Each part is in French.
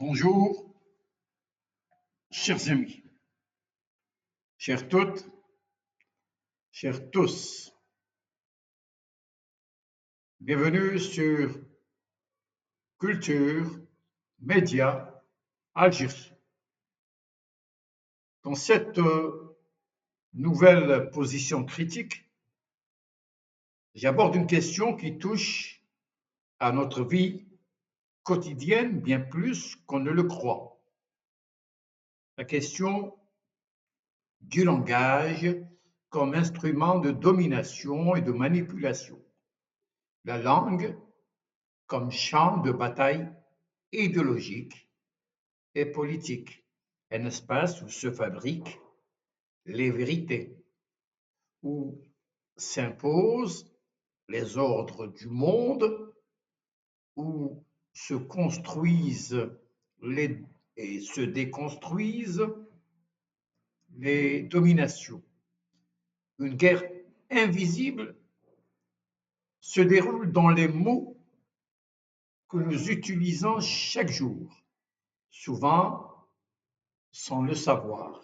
Bonjour, chers amis, chères toutes, chers tous. Bienvenue sur Culture Média Algérie. Dans cette nouvelle position critique, j'aborde une question qui touche à notre vie quotidienne bien plus qu'on ne le croit. La question du langage comme instrument de domination et de manipulation. La langue comme champ de bataille idéologique et politique, un espace où se fabriquent les vérités, où s'imposent les ordres du monde, où se construisent et se déconstruisent les dominations. Une guerre invisible se déroule dans les mots que nous utilisons chaque jour, souvent sans le savoir.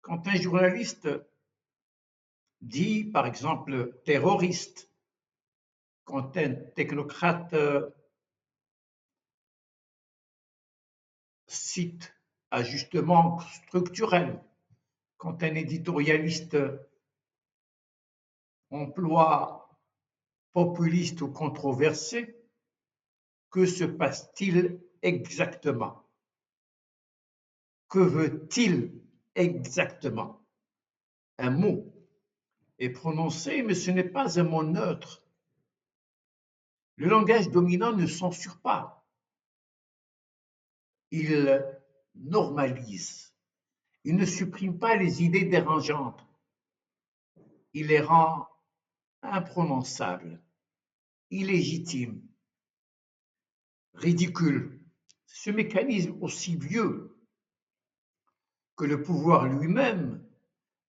Quand un journaliste dit, par exemple, terroriste, quand un technocrate cite ajustement structurel, quand un éditorialiste emploie populiste ou controversé, que se passe-t-il exactement? Que veut-il exactement? Un mot est prononcé, mais ce n'est pas un mot neutre. Le langage dominant ne censure pas. Il normalise. Il ne supprime pas les idées dérangeantes. Il les rend imprononçables, illégitimes, ridicules. Ce mécanisme aussi vieux que le pouvoir lui-même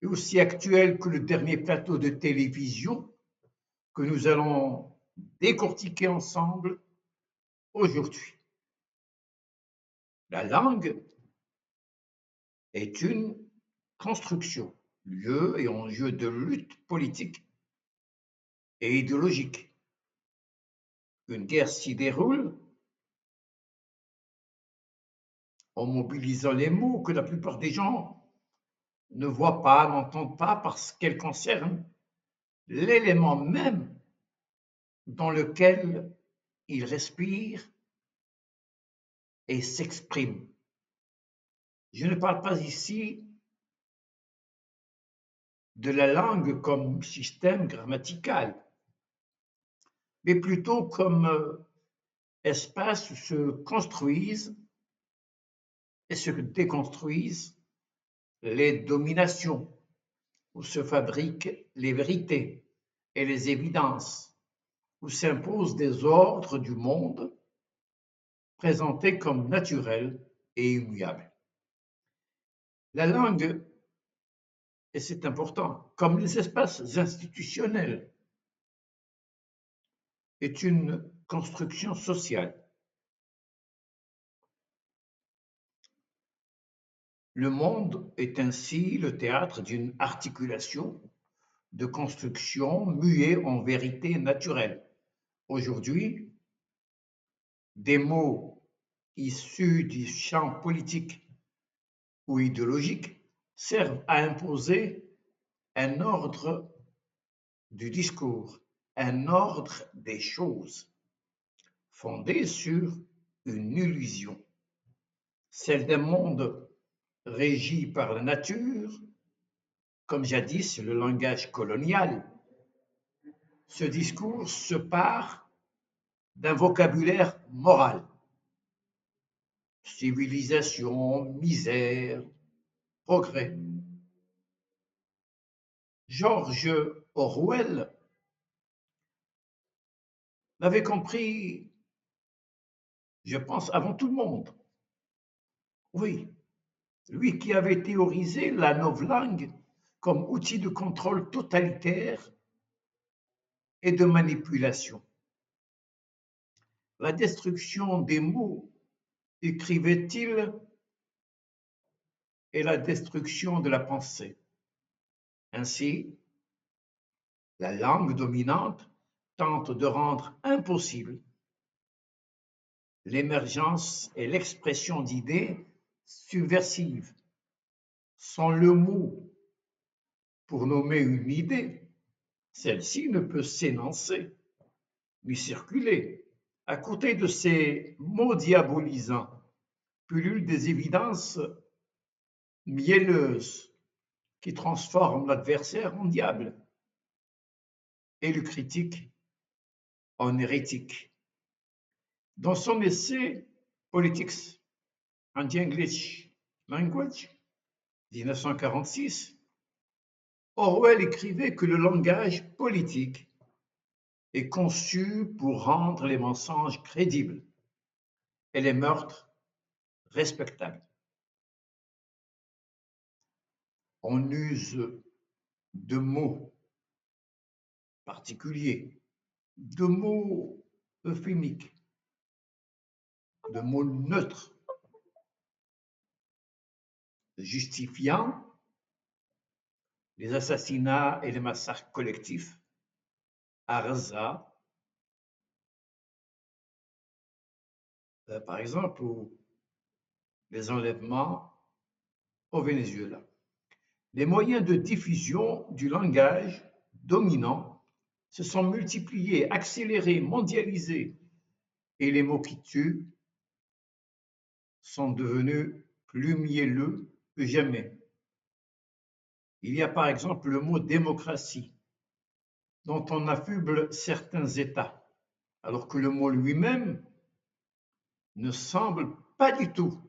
est aussi actuel que le dernier plateau de télévision que nous allons décortiquer ensemble aujourd'hui. La langue est une construction, lieu et enjeu de lutte politique et idéologique. Une guerre s'y déroule en mobilisant les mots que la plupart des gens ne voient pas, n'entendent pas parce qu'elles concernent l'élément même dans lequel ils respirent et s'expriment. Je ne parle pas ici de la langue comme système grammatical, mais plutôt comme espace où se construisent et se déconstruisent les dominations, où se fabriquent les vérités et les évidences, où s'imposent des ordres du monde présentés comme naturels et immuables. La langue, et c'est important, comme les espaces institutionnels, est une construction sociale. Le monde est ainsi le théâtre d'une articulation de construction muée en vérité naturelle. Aujourd'hui, des mots issus du champ politique ou idéologique servent à imposer un ordre du discours, un ordre des choses, fondé sur une illusion, celle d'un monde régi par la nature, comme jadis le langage colonial. Ce discours se part d'un vocabulaire moral. Civilisation, misère, progrès. George Orwell l'avait compris, je pense, avant tout le monde. Oui, lui qui avait théorisé la novlangue comme outil de contrôle totalitaire et de manipulation. La destruction des mots écrivait-il, est la destruction de la pensée. Ainsi, la langue dominante tente de rendre impossible l'émergence et l'expression d'idées subversives. Sans le mot pour nommer une idée, celle-ci ne peut s'énoncer ni circuler. À côté de ces mots diabolisants, pullulent des évidences mielleuses qui transforment l'adversaire en diable et le critique en hérétique. Dans son essai Politics and the English Language, 1946, Orwell écrivait que le langage politique est conçu pour rendre les mensonges crédibles et les meurtres respectables. On use de mots particuliers, de mots euphémiques, de mots neutres, justifiant les assassinats et les massacres collectifs à Gaza, par exemple, ou les enlèvements au Venezuela. Les moyens de diffusion du langage dominant se sont multipliés, accélérés, mondialisés, et les mots qui tuent sont devenus plus mielleux que jamais. Il y a par exemple le mot démocratie, dont on affuble certains États, alors que le mot lui-même ne semble pas du tout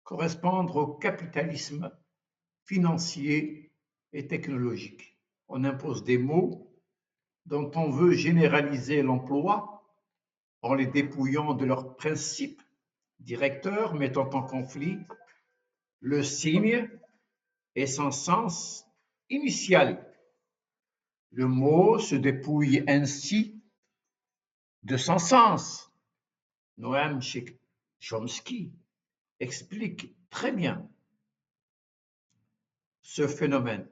correspondre au capitalisme financier et technologique. On impose des mots dont on veut généraliser l'emploi en les dépouillant de leurs principes directeurs, mettant en conflit le signe et son sens initial. Le mot se dépouille ainsi de son sens. Noam Chomsky explique très bien ce phénomène.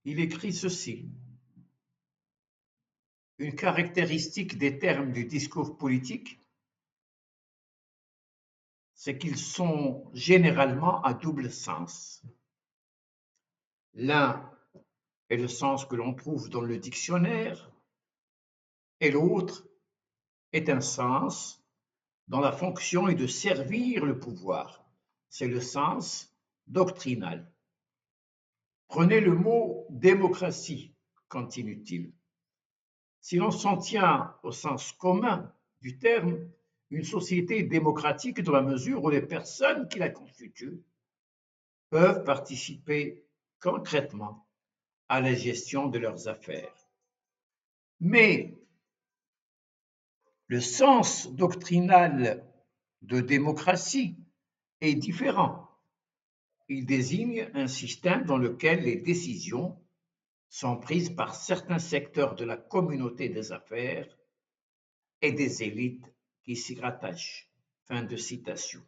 Il écrit ceci: une caractéristique des termes du discours politique, c'est qu'ils sont généralement à double sens. L'un est le sens que l'on trouve dans le dictionnaire et l'autre est un sens dont la fonction est de servir le pouvoir. C'est le sens doctrinal. Prenez le mot démocratie, continue-t-il. Si l'on s'en tient au sens commun du terme, une société démocratique dans la mesure où les personnes qui la constituent peuvent participer concrètement à la gestion de leurs affaires. Mais le sens doctrinal de démocratie est différent. Il désigne un système dans lequel les décisions sont prises par certains secteurs de la communauté des affaires et des élites qui s'y rattachent. Fin de citation.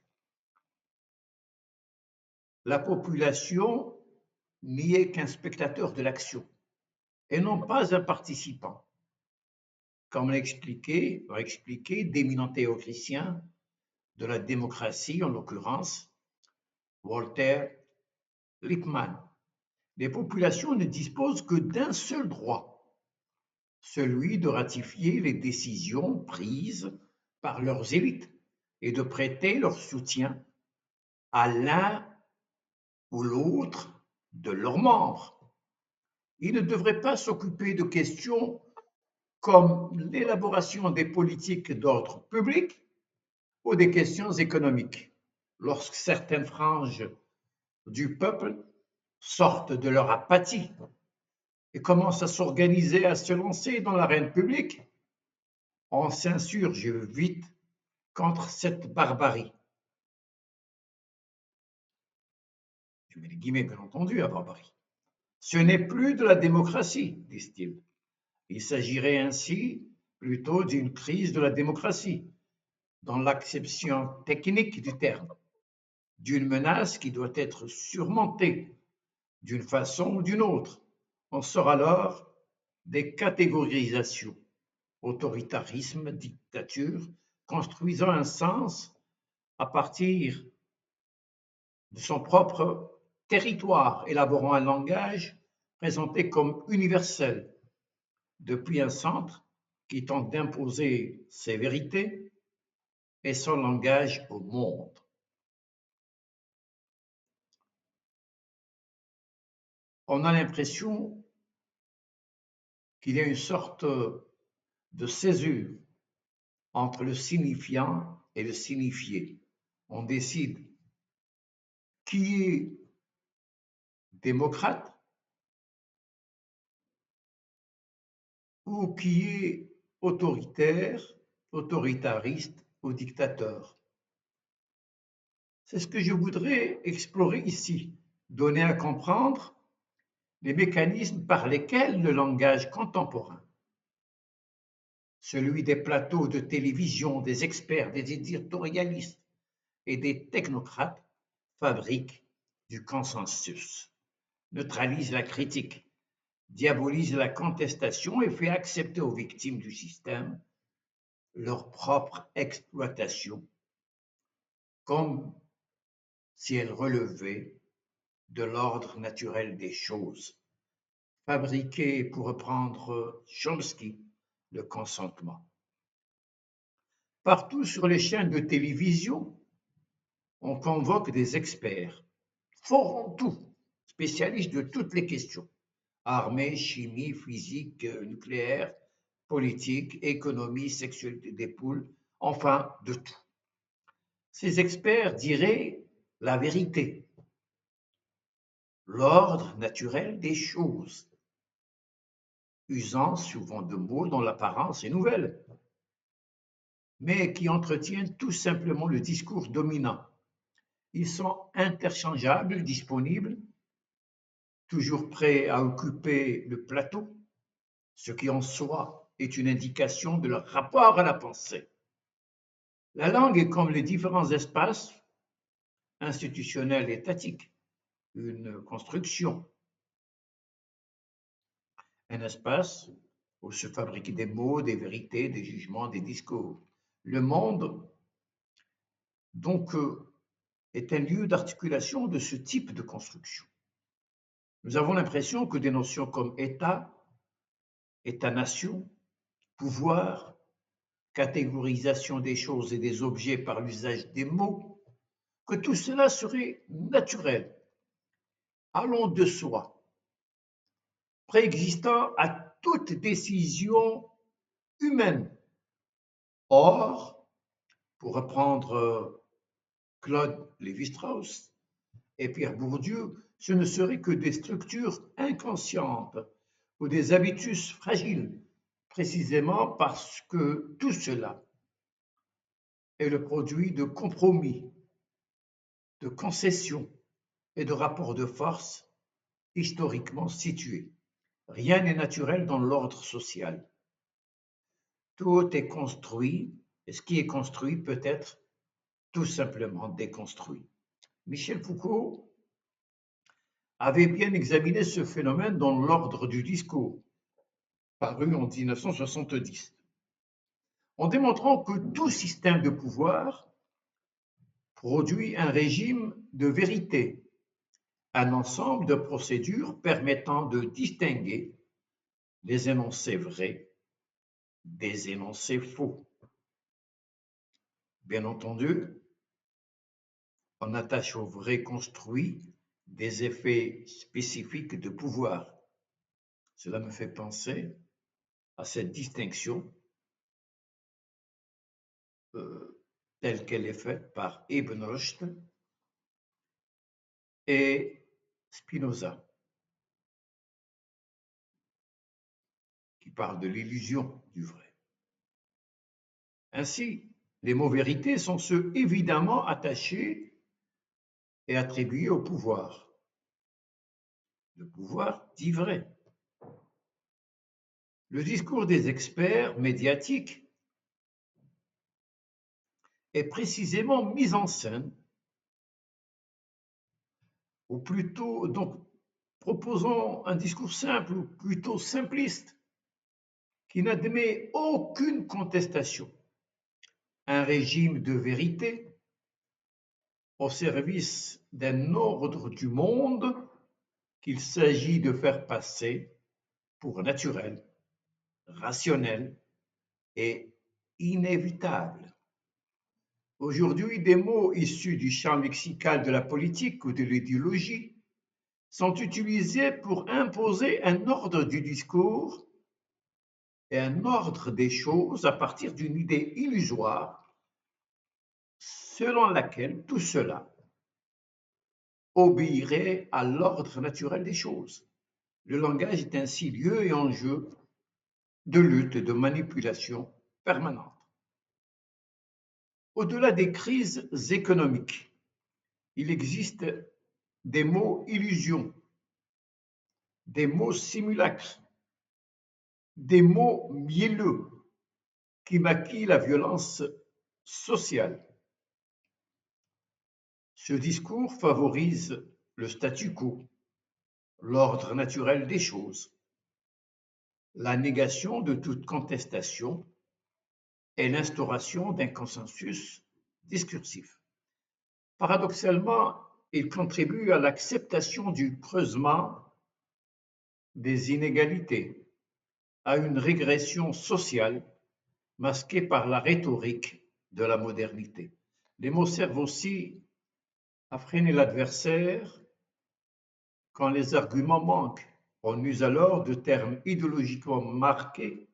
La population n'y est qu'un spectateur de l'action et non pas un participant, comme l'a expliqué d'éminents théoriciens de la démocratie, en l'occurrence Walter Lippmann. Les populations ne disposent que d'un seul droit, celui de ratifier les décisions prises par leurs élites et de prêter leur soutien à l'un ou l'autre de leurs membres. Ils ne devraient pas s'occuper de questions comme l'élaboration des politiques d'ordre public ou des questions économiques. Lorsque certaines franges du peuple sortent de leur apathie et commencent à s'organiser, à se lancer dans l'arène publique, on s'insurge vite contre cette barbarie. Je mets les guillemets, bien entendu, à barbarie. Ce n'est plus de la démocratie, disent-ils. Il s'agirait ainsi plutôt d'une crise de la démocratie. dans l'acception technique du terme, d'une menace qui doit être surmontée d'une façon ou d'une autre. On sort alors des catégorisations, autoritarisme, dictature, construisant un sens à partir de son propre territoire, élaborant un langage présenté comme universel, depuis un centre qui tente d'imposer ses vérités et son langage au monde. On a l'impression qu'il y a une sorte de césure entre le signifiant et le signifié. On décide qui est démocrate ou qui est autoritaire, autoritariste ou dictateur. C'est ce que je voudrais explorer ici, donner à comprendre les mécanismes par lesquels le langage contemporain, celui des plateaux de télévision, des experts, des éditorialistes et des technocrates, fabrique du consensus, neutralise la critique, diabolise la contestation et fait accepter aux victimes du système leur propre exploitation, comme si elle relevait de l'ordre naturel des choses, fabriqué, pour reprendre Chomsky, le consentement. Partout sur les chaînes de télévision, on convoque des experts, forts en tout, spécialistes de toutes les questions, armée, chimie, physique, nucléaire, politique, économie, sexualité des poules, enfin de tout. Ces experts diraient la vérité, l'ordre naturel des choses, usant souvent de mots dont l'apparence est nouvelle, mais qui entretiennent tout simplement le discours dominant. Ils sont interchangeables, disponibles, toujours prêts à occuper le plateau, ce qui en soi est une indication de leur rapport à la pensée. La langue est comme les différents espaces institutionnels et étatiques, une construction, un espace où se fabriquent des mots, des vérités, des jugements, des discours. Le monde, donc, est un lieu d'articulation de ce type de construction. Nous avons l'impression que des notions comme État, État-nation, pouvoir, catégorisation des choses et des objets par l'usage des mots, que tout cela serait naturel, allant de soi, préexistant à toute décision humaine. Or, pour reprendre Claude Lévi-Strauss et Pierre Bourdieu, ce ne seraient que des structures inconscientes ou des habitus fragiles, précisément parce que tout cela est le produit de compromis, de concessions et de rapports de force historiquement situés. Rien n'est naturel dans l'ordre social. Tout est construit, et ce qui est construit peut être tout simplement déconstruit. Michel Foucault avait bien examiné ce phénomène dans L'ordre du discours, paru en 1970, en démontrant que tout système de pouvoir produit un régime de vérité, un ensemble de procédures permettant de distinguer les énoncés vrais des énoncés faux. Bien entendu, on attache au vrai construit des effets spécifiques de pouvoir. Cela me fait penser à cette distinction telle qu'elle est faite par Ibn Rushd et Spinoza, qui parlent de l'illusion du vrai. Ainsi, les mots vérités sont ceux évidemment attachés et attribués au pouvoir. Le pouvoir dit vrai. Le discours des experts médiatiques est précisément mise en scène, ou plutôt, donc, proposons un discours simple, ou plutôt simpliste, qui n'admet aucune contestation, un régime de vérité au service d'un ordre du monde qu'il s'agit de faire passer pour naturel, rationnel et inévitable. Aujourd'hui, des mots issus du champ lexical de la politique ou de l'idéologie sont utilisés pour imposer un ordre du discours et un ordre des choses à partir d'une idée illusoire selon laquelle tout cela obéirait à l'ordre naturel des choses. Le langage est ainsi lieu et enjeu de lutte et de manipulation permanente. Au-delà des crises économiques, il existe des mots illusions, des mots simulacres, des mots mielleux qui maquillent la violence sociale. Ce discours favorise le statu quo, l'ordre naturel des choses, la négation de toute contestation et l'instauration d'un consensus discursif. Paradoxalement, il contribue à l'acceptation du creusement des inégalités, à une régression sociale masquée par la rhétorique de la modernité. Les mots servent aussi à freiner l'adversaire quand les arguments manquent. On use alors de termes idéologiquement marqués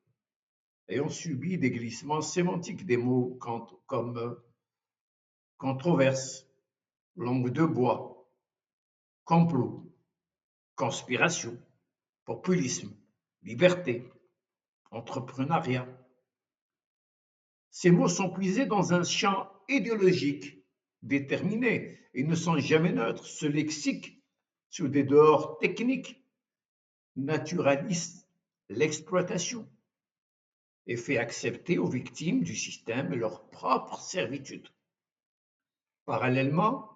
et on subit des glissements sémantiques des mots comme controverse, langue de bois, complot, conspiration, populisme, liberté, entrepreneuriat. Ces mots sont puisés dans un champ idéologique déterminé et ne sont jamais neutres. Ce lexique, sous des dehors techniques, naturalise l'exploitation et fait accepter aux victimes du système leur propre servitude. Parallèlement,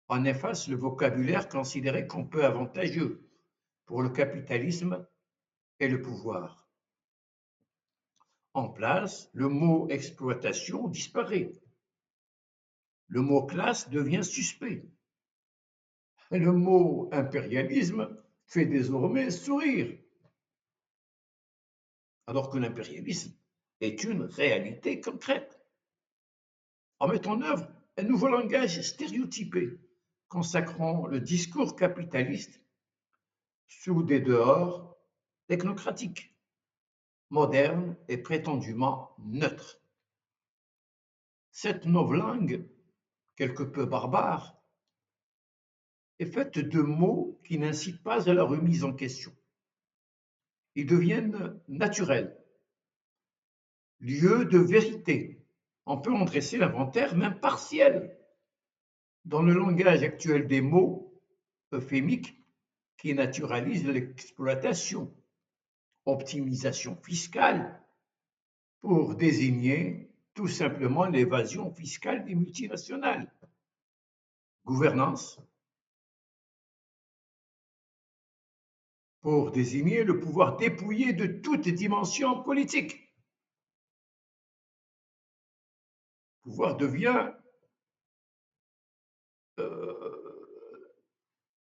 on efface le vocabulaire considéré comme peu avantageux pour le capitalisme et le pouvoir. En place, le mot exploitation disparaît. Le mot classe devient suspect. Et le mot impérialisme fait désormais sourire, alors que l'impérialisme est une réalité concrète. On met en œuvre un nouveau langage stéréotypé, consacrant le discours capitaliste sous des dehors technocratiques, modernes et prétendument neutres. Cette novlangue, quelque peu barbare, est faite de mots qui n'incitent pas à la remise en question. Ils deviennent naturels, lieux de vérité. On peut en dresser l'inventaire, même partiel, dans le langage actuel des mots euphémiques qui naturalisent l'exploitation, optimisation fiscale, pour désigner tout simplement l'évasion fiscale des multinationales, gouvernance, pour désigner le pouvoir dépouillé de toute dimension politique. Le pouvoir devient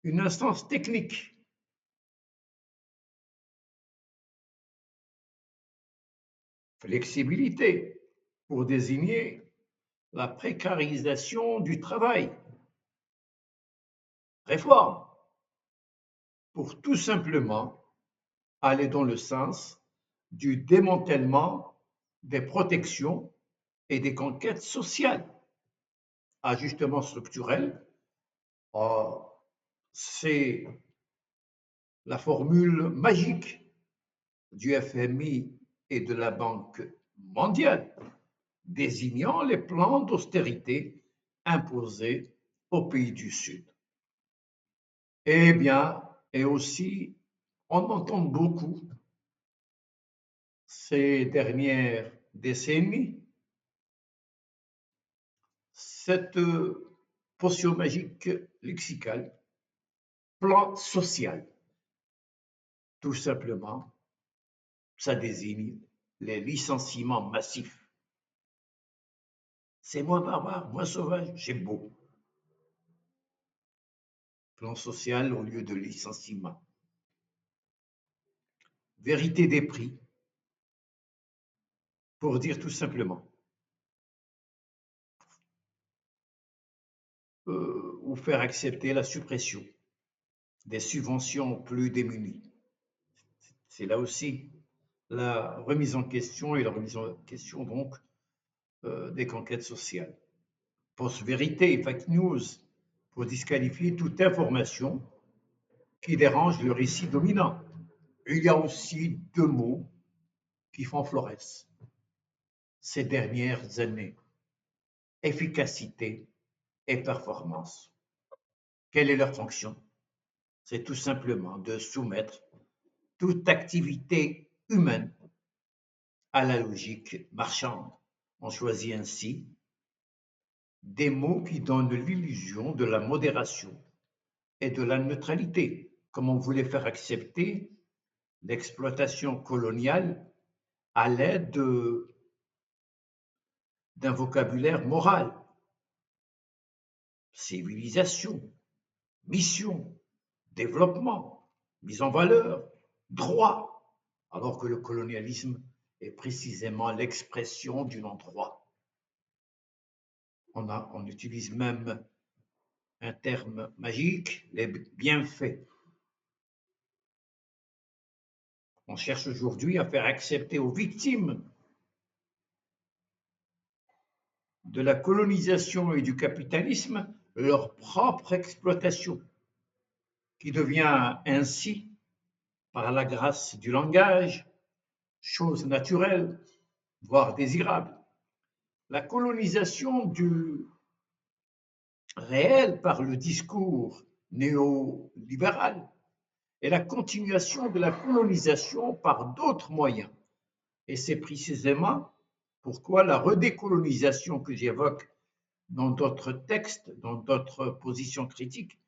une instance technique. Flexibilité, pour désigner la précarisation du travail. Réforme, pour tout simplement aller dans le sens du démantèlement des protections et des conquêtes sociales. Ajustement structurel, c'est la formule magique du FMI et de la Banque mondiale, désignant les plans d'austérité imposés aux pays du Sud. Eh bien, et aussi, on entend beaucoup ces dernières décennies cette potion magique lexicale, plan social, tout simplement, ça désigne les licenciements massifs. C'est moins barbare, moins sauvage, j'aime beau. Plan social au lieu de licenciement. Vérité des prix, pour dire tout simplement. Ou faire accepter la suppression des subventions aux plus démunis. C'est là aussi la remise en question et la remise en question donc des conquêtes sociales. Post-vérité, fake news, pour disqualifier toute information qui dérange le récit dominant. Il y a aussi deux mots qui font florès ces dernières années, efficacité et performance. Quelle est leur fonction? C'est tout simplement de soumettre toute activité humaine à la logique marchande. On choisit ainsi des mots qui donnent l'illusion de la modération et de la neutralité, comme on voulait faire accepter l'exploitation coloniale à l'aide d'un vocabulaire moral. Civilisation, mission, développement, mise en valeur, droit, alors que le colonialisme est précisément l'expression du non-droit. On utilise même un terme magique, les bienfaits. On cherche aujourd'hui à faire accepter aux victimes de la colonisation et du capitalisme leur propre exploitation, qui devient ainsi, par la grâce du langage, chose naturelle, voire désirable. La colonisation du réel par le discours néolibéral est la continuation de la colonisation par d'autres moyens. Et c'est précisément pourquoi la redécolonisation que j'évoque dans d'autres textes, dans d'autres positions critiques,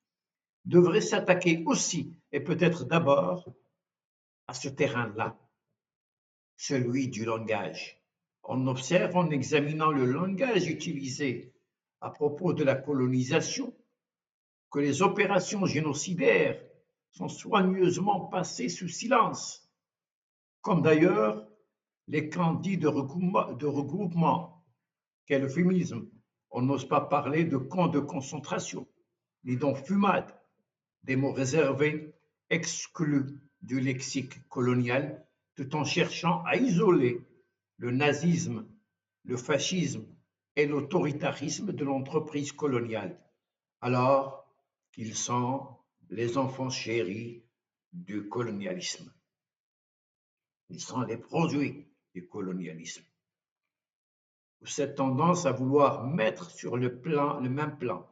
devrait s'attaquer aussi, et peut-être d'abord, à ce terrain-là, celui du langage. On observe en examinant le langage utilisé à propos de la colonisation que les opérations génocidaires sont soigneusement passées sous silence, comme d'ailleurs les camps dits de regroupement, qu'est l'euphémisme. On n'ose pas parler de camps de concentration, ni d'enfumade, des mots réservés, exclus du lexique colonial, tout en cherchant à isoler le nazisme, le fascisme et l'autoritarisme de l'entreprise coloniale, alors qu'ils sont les enfants chéris du colonialisme. Ils sont les produits du colonialisme. Cette tendance à vouloir mettre sur le même plan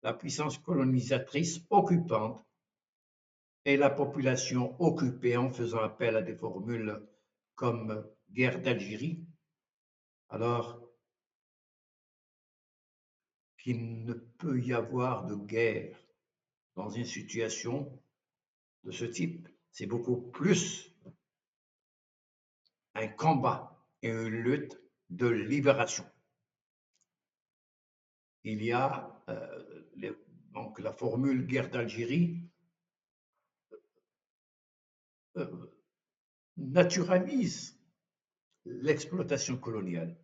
la puissance colonisatrice occupante et la population occupée en faisant appel à des formules comme guerre d'Algérie, alors qu'il ne peut y avoir de guerre dans une situation de ce type. C'est beaucoup plus un combat et une lutte de libération. Il y a donc la formule guerre d'Algérie naturalise l'exploitation coloniale,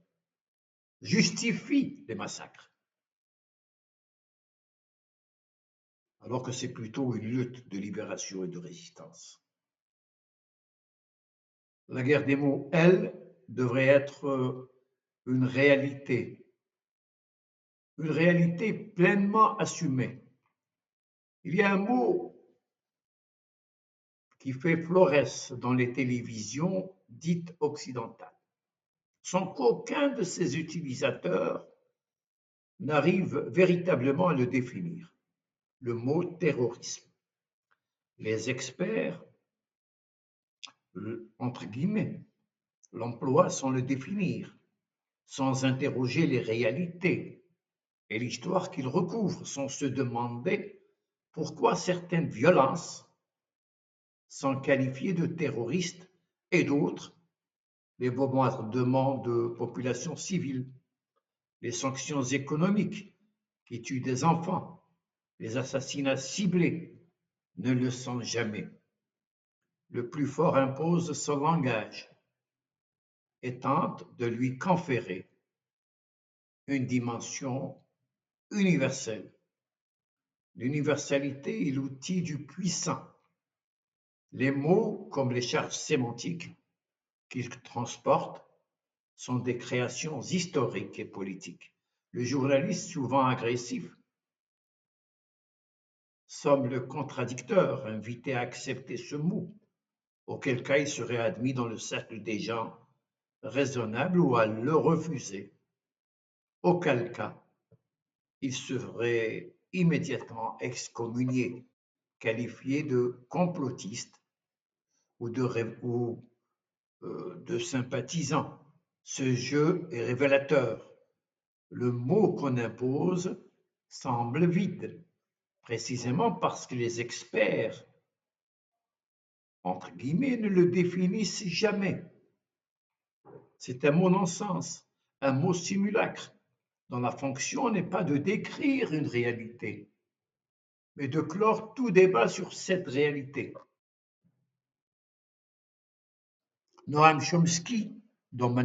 justifie les massacres, alors que c'est plutôt une lutte de libération et de résistance. La guerre des mots, elle, devrait être une réalité pleinement assumée. Il y a un mot qui fait florès dans les télévisions dites occidentales, sans qu'aucun de ses utilisateurs n'arrive véritablement à le définir, le mot terrorisme. Les experts, entre guillemets, l'emploient sans le définir, sans interroger les réalités, et l'histoire qu'il recouvre sans se demander pourquoi certaines violences sont qualifiées de terroristes et d'autres, les bombardements de populations civiles, les sanctions économiques qui tuent des enfants, les assassinats ciblés, ne le sont jamais. Le plus fort impose son langage et tente de lui conférer une dimension universelle. L'universalité est l'outil du puissant. Les mots, comme les charges sémantiques qu'ils transportent, sont des créations historiques et politiques. Le journaliste, souvent agressif, semble le contradicteur, invité à accepter ce mot, auquel cas il serait admis dans le cercle des gens raisonnables ou à le refuser, auquel cas il serait immédiatement excommunié, qualifié de complotiste ou de sympathisant. Ce jeu est révélateur. Le mot qu'on impose semble vide, précisément parce que les experts, entre guillemets, ne le définissent jamais. C'est un mot non-sens, un mot simulacre, dont la fonction n'est pas de décrire une réalité, mais de clore tout débat sur cette réalité. Noam Chomsky, dans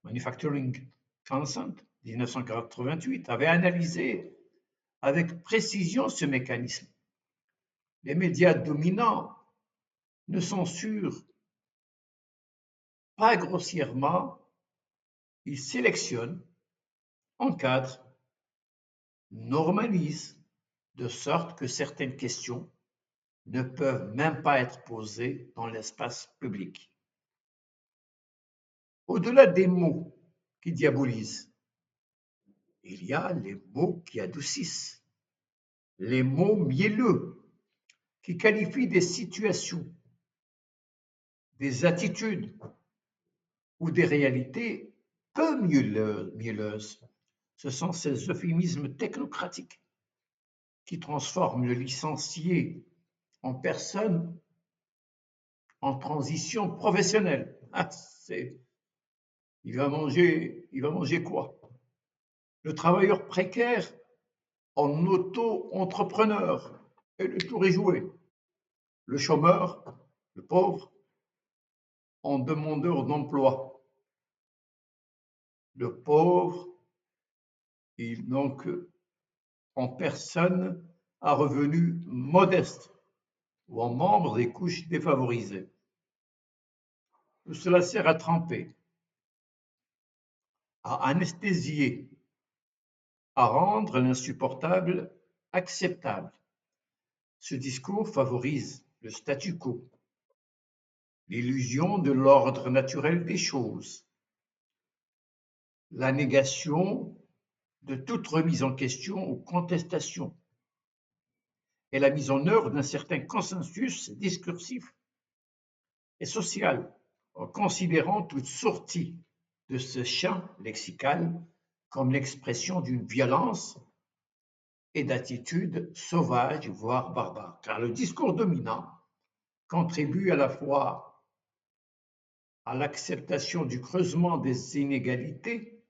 Manufacturing Consent, 1988, avait analysé avec précision ce mécanisme. Les médias dominants ne censurent pas grossièrement, ils sélectionnent, encadrent, normalisent, de sorte que certaines questions ne peuvent même pas être posées dans l'espace public. Au-delà des mots qui diabolisent, il y a les mots qui adoucissent, les mots mielleux qui qualifient des situations, des attitudes ou des réalités peu mielleuses. Ce sont ces euphémismes technocratiques qui transforment le licencié en personne en transition professionnelle. Il va manger quoi? Le travailleur précaire en auto-entrepreneur. Et le tour est joué. Le chômeur, le pauvre, en demandeur d'emploi. Le pauvre, donc en personne à revenu modeste ou en membre des couches défavorisées. Tout cela sert à tremper, à anesthésier, à rendre l'insupportable acceptable. Ce discours favorise le statu quo, l'illusion de l'ordre naturel des choses, la négation de toute remise en question ou contestation et la mise en œuvre d'un certain consensus discursif et social, en considérant toute sortie de ce champ lexical comme l'expression d'une violence et d'attitudes sauvages, voire barbares. Car le discours dominant contribue à la fois à l'acceptation du creusement des inégalités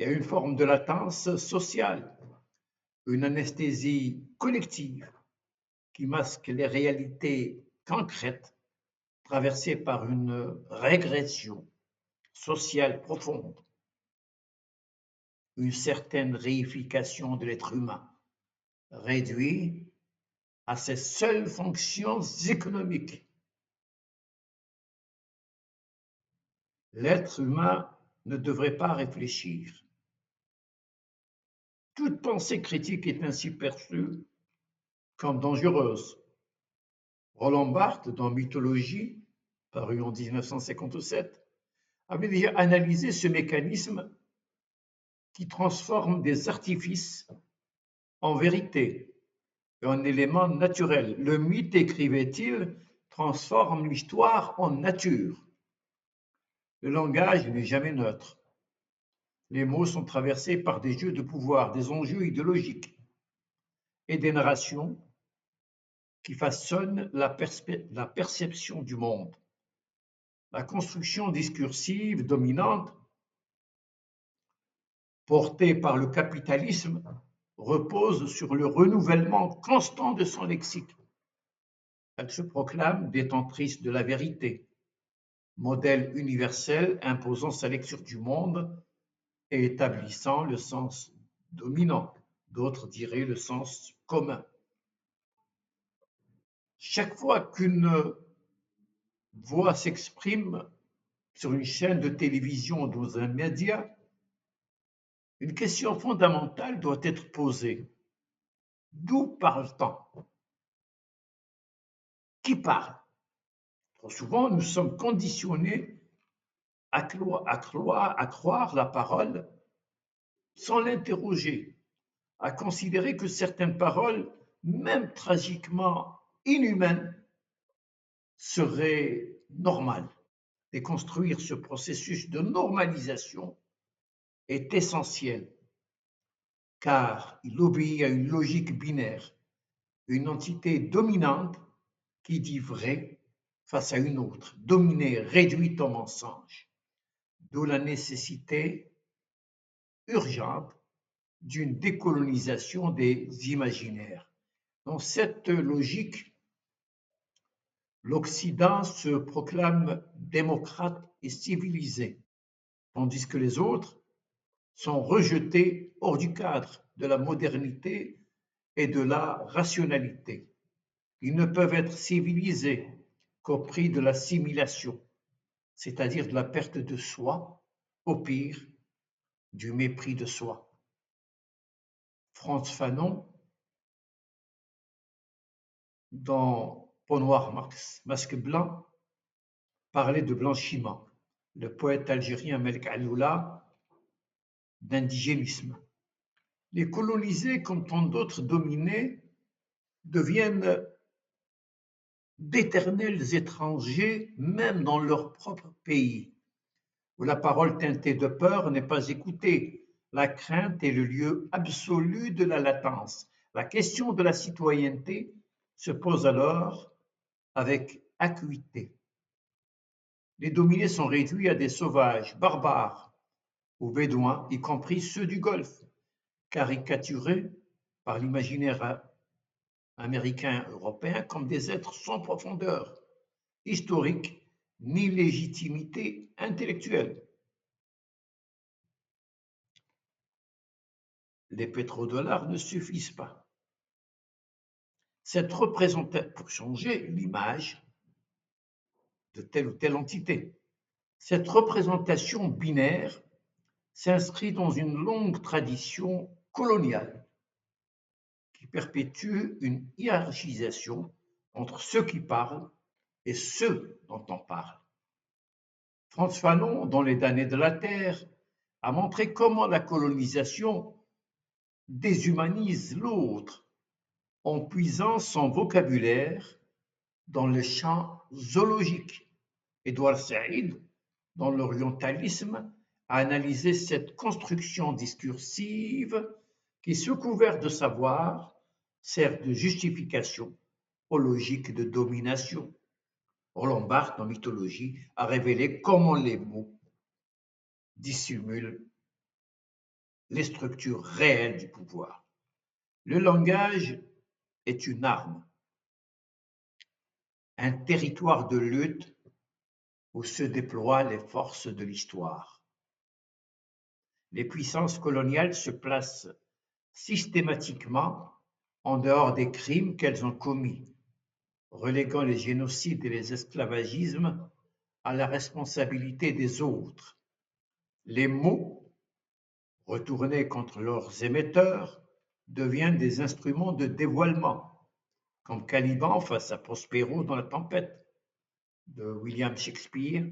et à une forme de latence sociale, une anesthésie collective qui masque les réalités concrètes traversées par une régression sociale profonde, une certaine réification de l'être humain, réduit à ses seules fonctions économiques. L'être humain ne devrait pas réfléchir. Toute pensée critique est ainsi perçue comme dangereuse. Roland Barthes, dans Mythologie, paru en 1957, avait déjà analysé ce mécanisme qui transforme des artifices en vérité et en éléments naturels. Le mythe, écrivait-il, transforme l'histoire en nature. Le langage n'est jamais neutre. Les mots sont traversés par des jeux de pouvoir, des enjeux idéologiques et des narrations qui façonnent la perception du monde. La construction discursive dominante, portée par le capitalisme, repose sur le renouvellement constant de son lexique. Elle se proclame détentrice de la vérité, modèle universel imposant sa lecture du monde et établissant le sens dominant, d'autres diraient le sens commun. Chaque fois qu'une voix s'exprime sur une chaîne de télévision ou dans un média, une question fondamentale doit être posée. D'où parle-t-on? Qui parle? Trop souvent, nous sommes conditionnés à croire la parole sans l'interroger, à considérer que certaines paroles, même tragiquement inhumaines, seraient normales. Déconstruire ce processus de normalisation est essentiel, car il obéit à une logique binaire, une entité dominante qui dit vrai face à une autre, dominée, réduite au mensonge, d'où la nécessité urgente d'une décolonisation des imaginaires. Dans cette logique, l'Occident se proclame démocrate et civilisé, tandis que les autres sont rejetés hors du cadre de la modernité et de la rationalité. Ils ne peuvent être civilisés qu'au prix de l'assimilation, c'est-à-dire de la perte de soi, au pire, du mépris de soi. Frantz Fanon, dans Peau noire, masque blanc, parlait de blanchiment. Le poète algérien Melk Aloula d'indigénisme. Les colonisés, comme tant d'autres dominés, deviennent d'éternels étrangers, même dans leur propre pays, où la parole teintée de peur n'est pas écoutée. La crainte est le lieu absolu de la latence. La question de la citoyenneté se pose alors avec acuité. Les dominés sont réduits à des sauvages, barbares ou bédouins, y compris ceux du Golfe, caricaturés par l'imaginaire américain européen comme des êtres sans profondeur historique ni légitimité intellectuelle. Les pétrodollars ne suffisent pas. Cette représentation pour changer l'image de telle ou telle entité. Cette représentation binaire s'inscrit dans une longue tradition coloniale qui perpétue une hiérarchisation entre ceux qui parlent et ceux dont on parle. Frantz Fanon, dans Les damnés de la terre, a montré comment la colonisation déshumanise l'autre en puisant son vocabulaire dans le champ zoologique. Édouard Saïd, dans l'orientalisme, a analysé cette construction discursive qui, sous couvert de savoir, sert de justification aux logiques de domination. Roland Barthes, en mythologie, a révélé comment les mots dissimulent les structures réelles du pouvoir. Le langage est une arme, un territoire de lutte où se déploient les forces de l'histoire. Les puissances coloniales se placent systématiquement en dehors des crimes qu'elles ont commis, reléguant les génocides et les esclavagismes à la responsabilité des autres. Les mots, retournés contre leurs émetteurs, deviennent des instruments de dévoilement, comme Caliban face à Prospero dans La Tempête de William Shakespeare,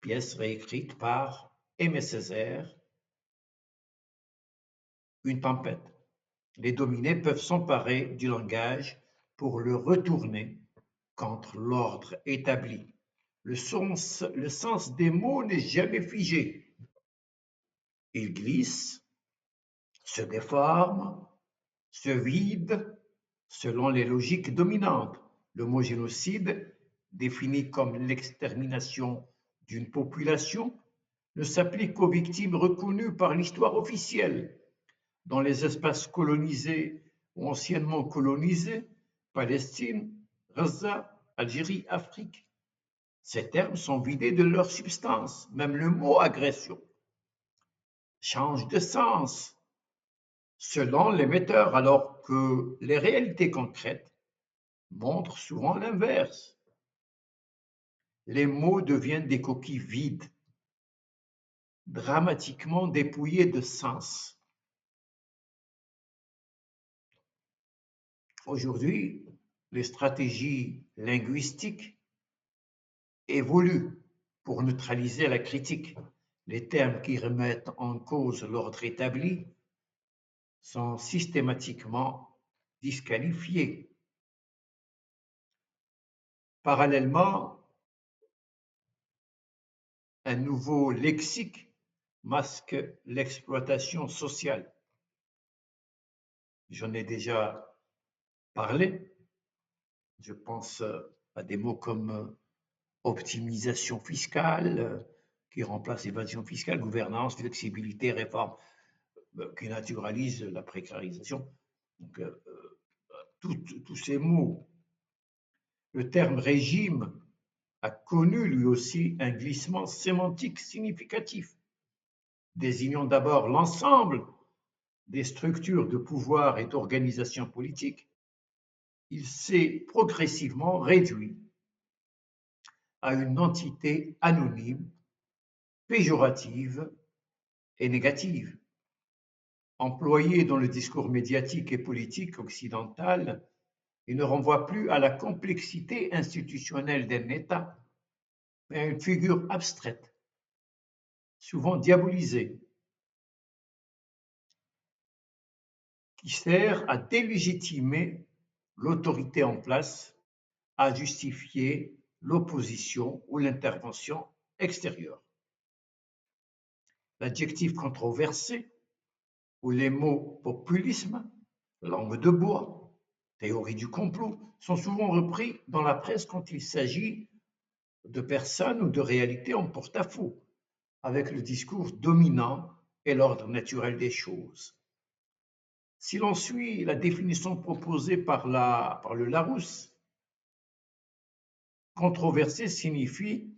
pièce réécrite par Aimé Césaire, Une tempête. Les dominés peuvent s'emparer du langage pour le retourner contre l'ordre établi. le sens des mots n'est jamais figé. Il glisse, se déforme, se vide selon les logiques dominantes. Le mot génocide, défini comme l'extermination d'une population, ne s'applique qu'aux victimes reconnues par l'histoire officielle dans les espaces colonisés ou anciennement colonisés, Palestine, Gaza, Algérie, Afrique. Ces termes sont vidés de leur substance. Même le mot agression change de sens selon l'émetteur, alors que les réalités concrètes montrent souvent l'inverse. Les mots deviennent des coquilles vides, dramatiquement dépouillées de sens. Aujourd'hui, les stratégies linguistiques évoluent pour neutraliser la critique. Les termes qui remettent en cause l'ordre établi sont systématiquement disqualifiés. Parallèlement, un nouveau lexique masque l'exploitation sociale. J'en ai déjà parlé. Je pense à des mots comme optimisation fiscale, qui remplace évasion fiscale, gouvernance, flexibilité, réforme, qui naturalise la précarisation. Donc, tous ces mots. Le terme régime a connu lui aussi un glissement sémantique significatif, désignant d'abord l'ensemble des structures de pouvoir et d'organisation politique. Il s'est progressivement réduit à une entité anonyme, péjorative et négative. Employé dans le discours médiatique et politique occidental, il ne renvoie plus à la complexité institutionnelle d'un État, mais à une figure abstraite, souvent diabolisée, qui sert à délégitimer l'autorité en place, à justifier l'opposition ou l'intervention extérieure. L'adjectif controversé ou les mots populisme, langue de bois, théorie du complot sont souvent repris dans la presse quand il s'agit de personnes ou de réalités en porte-à-faux, avec le discours dominant et l'ordre naturel des choses. Si l'on suit la définition proposée par le Larousse, controversé signifie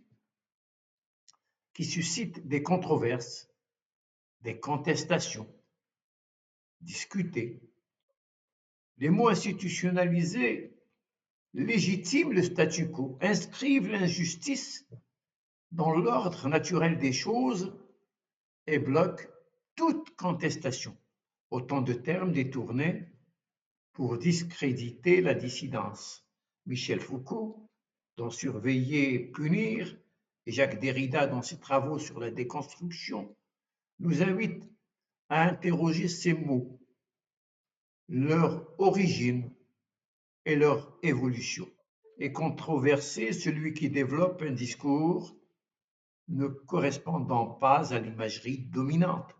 qui suscite des controverses, des contestations, discuter. Les mots institutionnalisés légitiment le statu quo, inscrivent l'injustice dans l'ordre naturel des choses et bloquent toute contestation. Autant de termes détournés pour discréditer la dissidence. Michel Foucault, dans Surveiller, punir, et Jacques Derrida, dans ses travaux sur la déconstruction, nous invitent à interroger ces mots, leur origine et leur évolution. Et controverser celui qui développe un discours ne correspondant pas à l'imagerie dominante.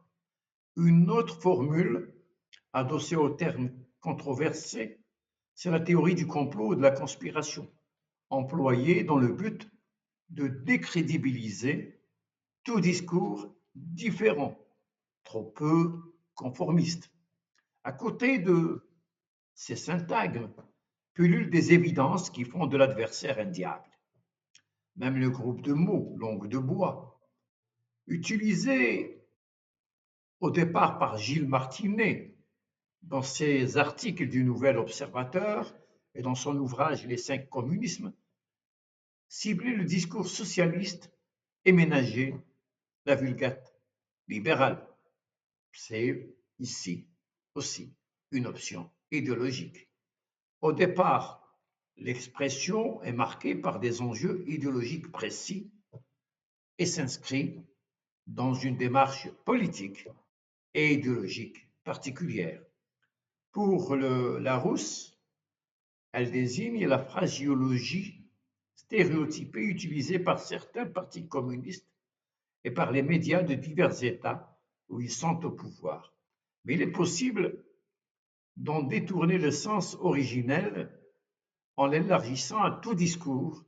Une autre formule adossée au terme controversé, c'est la théorie du complot et de la conspiration, employée dans le but de décrédibiliser tout discours différent, trop peu conformiste. À côté de ces syntagmes, pullulent des évidences qui font de l'adversaire un diable. Même le groupe de mots, langue de bois, utilisé au départ par Gilles Martinet dans ses articles du Nouvel Observateur et dans son ouvrage Les 5 communismes, ciblait le discours socialiste et ménageait la vulgate libérale. C'est ici aussi une option idéologique. Au départ, l'expression est marquée par des enjeux idéologiques précis et s'inscrit dans une démarche politique et idéologique particulière. Pour Larousse, elle désigne la phraséologie stéréotypée utilisée par certains partis communistes et par les médias de divers États où ils sont au pouvoir. Mais il est possible d'en détourner le sens originel en l'élargissant à tout discours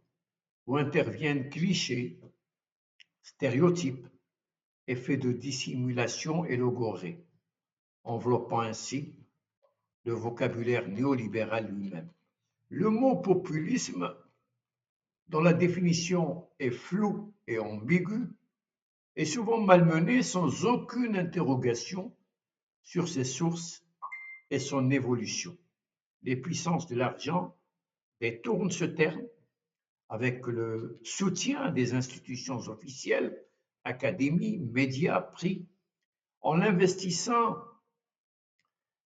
où interviennent clichés, stéréotypes, effets de dissimulation et logorrhée, enveloppant ainsi le vocabulaire néolibéral lui-même. Le mot populisme, dont la définition est floue et ambiguë, est souvent malmené sans aucune interrogation sur ses sources et son évolution. Les puissances de l'argent détournent ce terme avec le soutien des institutions officielles, académies, médias, prix, en l'investissant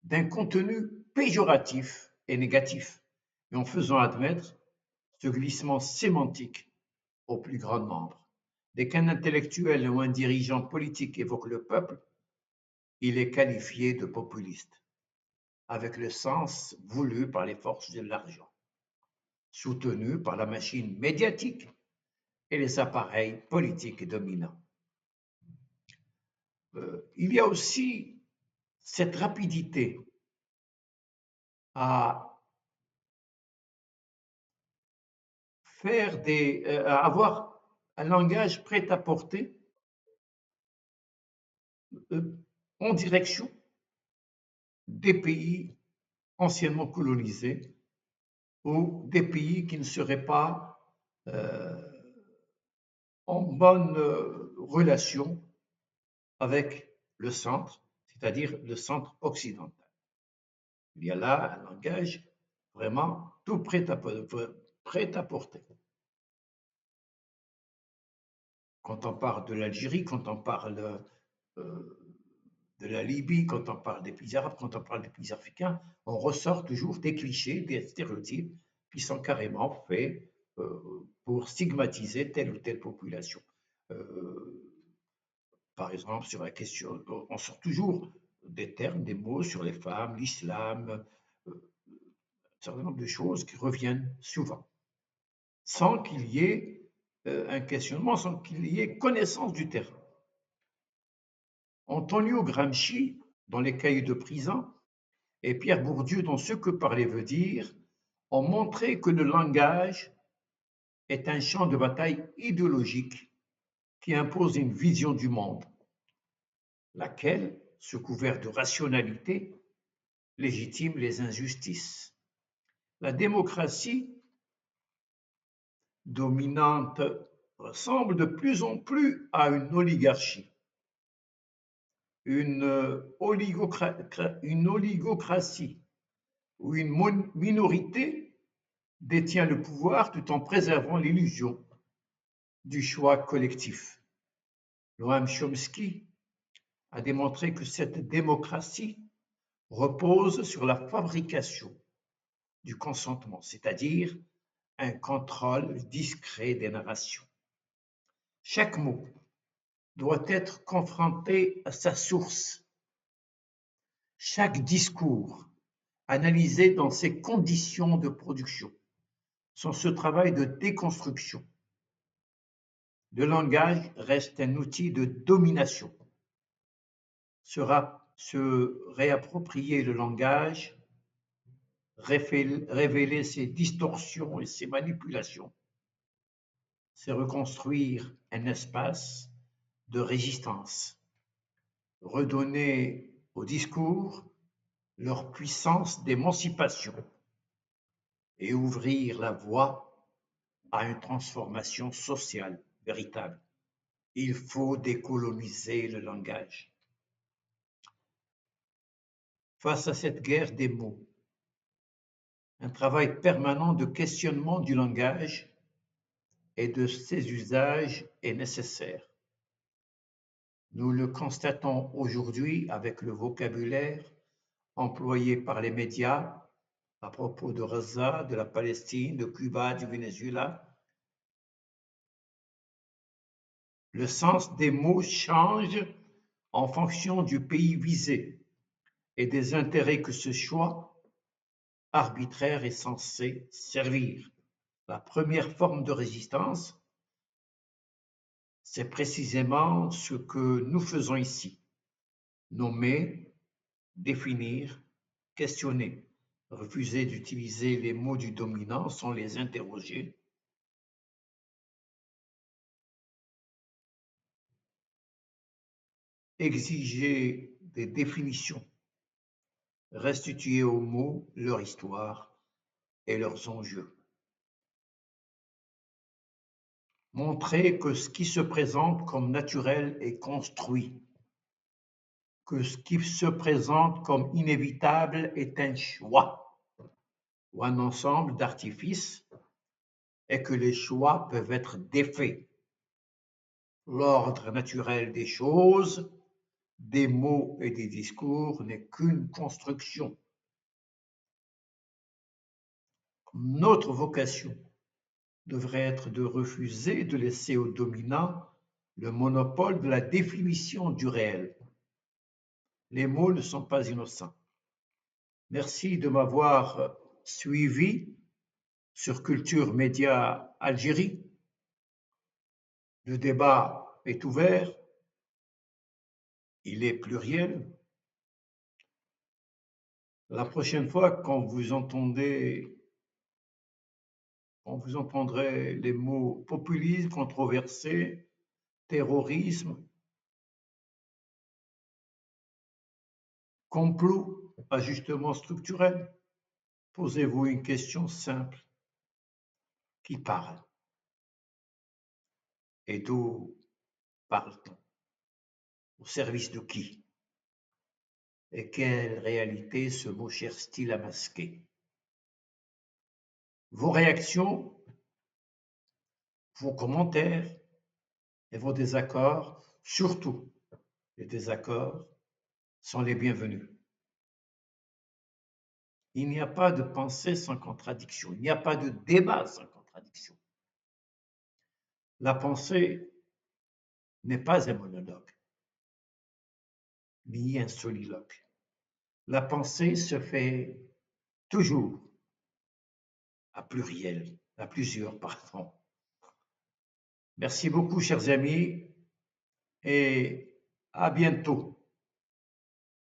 d'un contenu péjoratif et négatif, et en faisant admettre ce glissement sémantique au plus grand nombre. Dès qu'un intellectuel ou un dirigeant politique évoque le peuple, il est qualifié de populiste, avec le sens voulu par les forces de l'argent, soutenu par la machine médiatique et les appareils politiques dominants. Il y a aussi cette rapidité à à avoir un langage prêt à porter en direction des pays anciennement colonisés ou des pays qui ne seraient pas en bonne relation avec le centre, c'est-à-dire le centre occidental. Il y a là un langage vraiment tout prêt à porter. Quand on parle de l'Algérie, quand on parle de la Libye, quand on parle des pays arabes, quand on parle des pays africains, on ressort toujours des clichés, des stéréotypes qui sont carrément faits pour stigmatiser telle ou telle population. Par exemple, sur la question, on sort toujours des termes, des mots sur les femmes, l'islam, un certain nombre de choses qui reviennent souvent, sans qu'il y ait un questionnement, sans qu'il y ait connaissance du terrain. Antonio Gramsci, dans les cahiers de prison, et Pierre Bourdieu, dans Ce que parler veut dire, ont montré que le langage est un champ de bataille idéologique qui impose une vision du monde, laquelle, sous couvert de rationalité, légitime les injustices. La démocratie dominante ressemble de plus en plus à une oligarchie, une oligocratie, où une minorité détient le pouvoir tout en préservant l'illusion du choix collectif. Noam Chomsky a démontré que cette démocratie repose sur la fabrication du consentement, c'est-à-dire un contrôle discret des narrations. Chaque mot doit être confronté à sa source. Chaque discours analysé dans ses conditions de production. Sans ce travail de déconstruction, le langage reste un outil de domination. Se réapproprier le langage, révéler ses distorsions et ses manipulations, c'est reconstruire un espace de résistance, redonner aux discours leur puissance d'émancipation et ouvrir la voie à une transformation sociale véritable. Il faut décoloniser le langage. Face à cette guerre des mots, un travail permanent de questionnement du langage et de ses usages est nécessaire. Nous le constatons aujourd'hui avec le vocabulaire employé par les médias à propos de Gaza, de la Palestine, de Cuba, du Venezuela. Le sens des mots change en fonction du pays visé et des intérêts que ce choix arbitraire est censé servir. La première forme de résistance, c'est précisément ce que nous faisons ici. Nommer, définir, questionner, refuser d'utiliser les mots du dominant sans les interroger, exiger des définitions, restituer aux mots leur histoire et leurs enjeux. Montrer que ce qui se présente comme naturel est construit, que ce qui se présente comme inévitable est un choix ou un ensemble d'artifices et que les choix peuvent être défaits. L'ordre naturel des choses, des mots et des discours n'est qu'une construction. Notre vocation devrait être de refuser de laisser aux dominants le monopole de la définition du réel. Les mots ne sont pas innocents. Merci de m'avoir suivi sur Culture Média Algérie. Le débat est ouvert, il est pluriel. La prochaine fois, quand vous entendrez les mots populisme, controversé, terrorisme, complot, ajustement structurel, posez-vous une question simple. Qui parle? Et d'où parle-t-on? Au service de qui? Et quelle réalité ce mot cherche-t-il à masquer? Vos réactions, vos commentaires et vos désaccords, surtout les désaccords, sont les bienvenus. Il n'y a pas de pensée sans contradiction, il n'y a pas de débat sans contradiction. La pensée n'est pas un monologue, ni un soliloque. La pensée se fait toujours à pluriel, à plusieurs, pardon. Merci beaucoup, chers amis, et à bientôt.